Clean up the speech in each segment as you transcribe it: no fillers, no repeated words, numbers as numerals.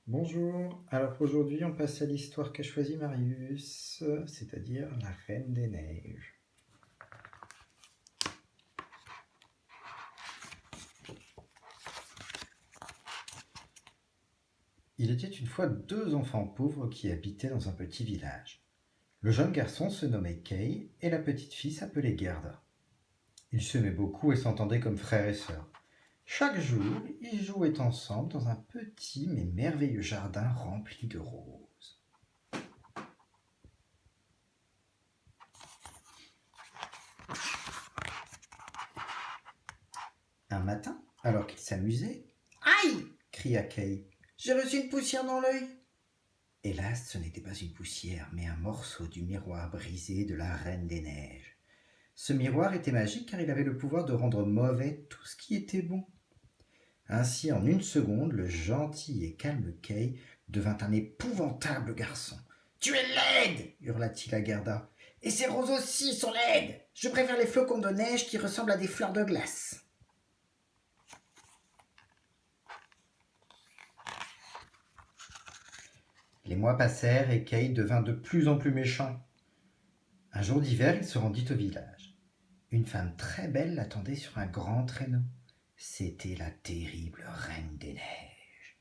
Bonjour, alors aujourd'hui on passe à l'histoire qu'a choisi Marius, c'est-à-dire la Reine des Neiges. Il était une fois deux enfants pauvres qui habitaient dans un petit village. Le jeune garçon se nommait Kay et la petite fille s'appelait Gerda. Ils s'aimaient beaucoup et s'entendaient comme frères et sœurs. Chaque jour, ils jouaient ensemble dans un petit mais merveilleux jardin rempli de roses. Un matin, alors qu'ils s'amusaient, aïe! Cria Kay. J'ai reçu une poussière dans l'œil. Hélas, ce n'était pas une poussière, mais un morceau du miroir brisé de la Reine des Neiges. Ce miroir était magique car il avait le pouvoir de rendre mauvais tout ce qui était bon. Ainsi, en une seconde, le gentil et calme Kay devint un épouvantable garçon. Tu es laide hurla-t-il à Gerda. Et ces roses aussi sont laides. Je préfère les flocons de neige qui ressemblent à des fleurs de glace. Les mois passèrent et Kay devint de plus en plus méchant. Un jour d'hiver, il se rendit au village. Une femme très belle l'attendait sur un grand traîneau. C'était la terrible Reine des Neiges.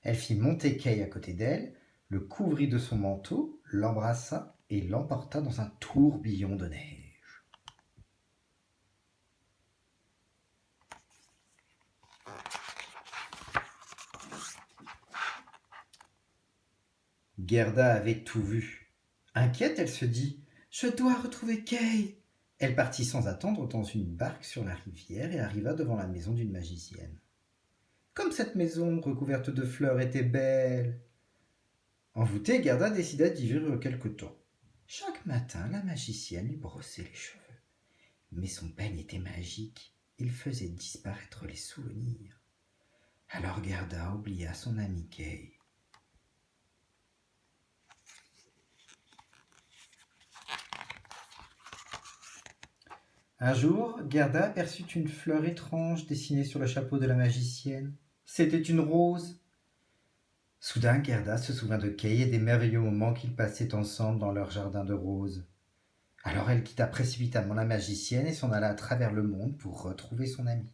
Elle fit monter Kay à côté d'elle, le couvrit de son manteau, l'embrassa et l'emporta dans un tourbillon de neige. Gerda avait tout vu. Inquiète, elle se dit « Je dois retrouver Kay !» Elle partit sans attendre dans une barque sur la rivière et arriva devant la maison d'une magicienne. Comme cette maison recouverte de fleurs était belle. Envoûtée, Gerda décida d'y vivre quelque temps. Chaque matin, la magicienne lui brossait les cheveux. Mais son peigne était magique, il faisait disparaître les souvenirs. Alors Gerda oublia son ami Kay. Un jour, Gerda aperçut une fleur étrange dessinée sur le chapeau de la magicienne. C'était une rose. Soudain, Gerda se souvint de Kay et des merveilleux moments qu'ils passaient ensemble dans leur jardin de roses. Alors elle quitta précipitamment la magicienne et s'en alla à travers le monde pour retrouver son amie.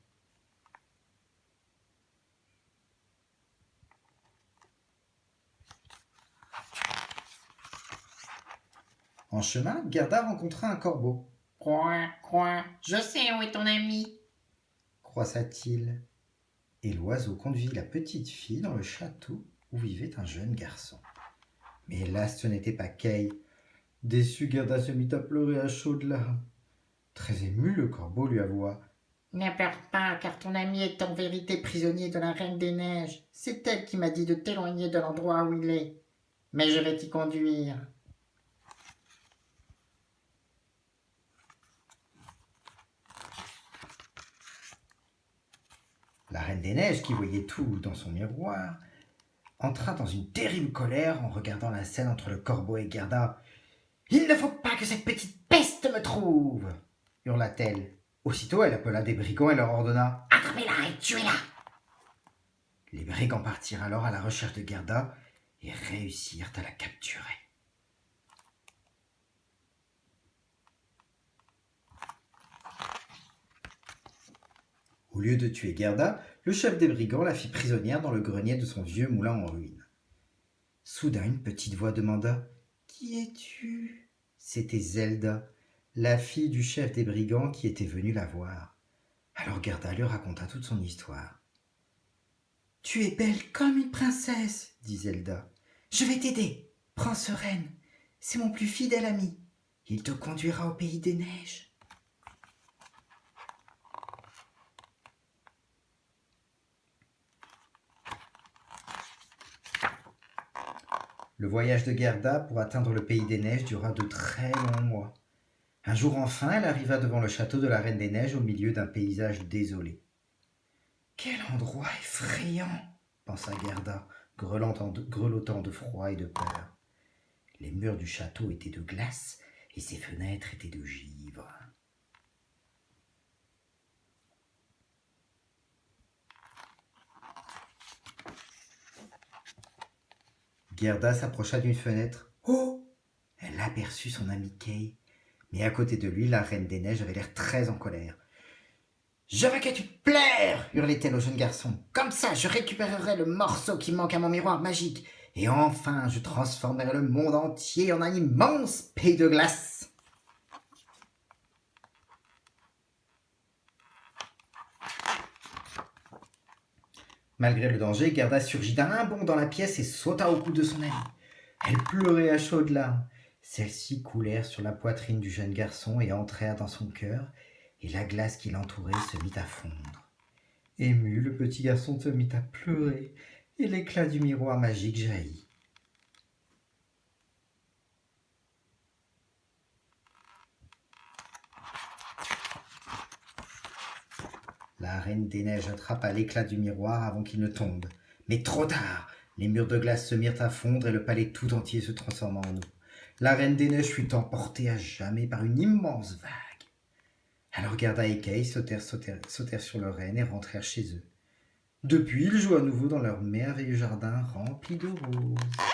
En chemin, Gerda rencontra un corbeau. Quoi, quoi, je sais où est ton ami. Croissa-t-il. Et l'oiseau conduisit la petite fille dans le château où vivait un jeune garçon. Mais hélas, ce n'était pas Kay. Déçue, Gerda se mit à pleurer à chaudes larmes. Très ému, le corbeau lui avoua. N'aie peur pas, car ton ami est en vérité prisonnier de la Reine des Neiges. C'est elle qui m'a dit de t'éloigner de l'endroit où il est. Mais je vais t'y conduire. La Reine des Neiges, qui voyait tout dans son miroir, entra dans une terrible colère en regardant la scène entre le corbeau et Gerda. Il ne faut pas que cette petite peste me trouve hurla-t-elle. Aussitôt, elle appela des brigands et leur ordonna. Attrapez-la et tuez-la. Les brigands partirent alors à la recherche de Gerda et réussirent à la capturer. Au lieu de tuer Gerda, le chef des brigands la fit prisonnière dans le grenier de son vieux moulin en ruine. Soudain, une petite voix demanda. Qui es-tu? C'était Zelda, la fille du chef des brigands qui était venue la voir. Alors Gerda lui raconta toute son histoire. Tu es belle comme une princesse, dit Zelda. Je vais t'aider. Prends ce renne. C'est mon plus fidèle ami. Il te conduira au pays des neiges. Le voyage de Gerda pour atteindre le pays des neiges dura de très longs mois. Un jour enfin, elle arriva devant le château de la Reine des Neiges au milieu d'un paysage désolé. Quel endroit effrayant, pensa Gerda, grelottant de froid et de peur. Les murs du château étaient de glace et ses fenêtres étaient de givre. Gerda s'approcha d'une fenêtre. Oh! Elle aperçut son ami Kay. Mais à côté de lui, la Reine des Neiges avait l'air très en colère. « Je veux que tu te plaires !» hurlait-elle au jeune garçon. « Comme ça, je récupérerai le morceau qui manque à mon miroir magique. Et enfin, je transformerai le monde entier en un immense pays de glace. » Malgré le danger, Gerda surgit d'un bond dans la pièce et sauta au cou de son ami. Elle pleurait à chaudes larmes. Celles-ci coulèrent sur la poitrine du jeune garçon et entrèrent dans son cœur, et la glace qui l'entourait se mit à fondre. Ému, le petit garçon se mit à pleurer, et l'éclat du miroir magique jaillit. La Reine des Neiges attrapa l'éclat du miroir avant qu'il ne tombe. Mais trop tard! Les murs de glace se mirent à fondre et le palais tout entier se transforma en eau. La Reine des Neiges fut emportée à jamais par une immense vague. Alors Gerda et Kay sautèrent sur leur reine et rentrèrent chez eux. Depuis, ils jouent à nouveau dans leur merveilleux jardin rempli de roses.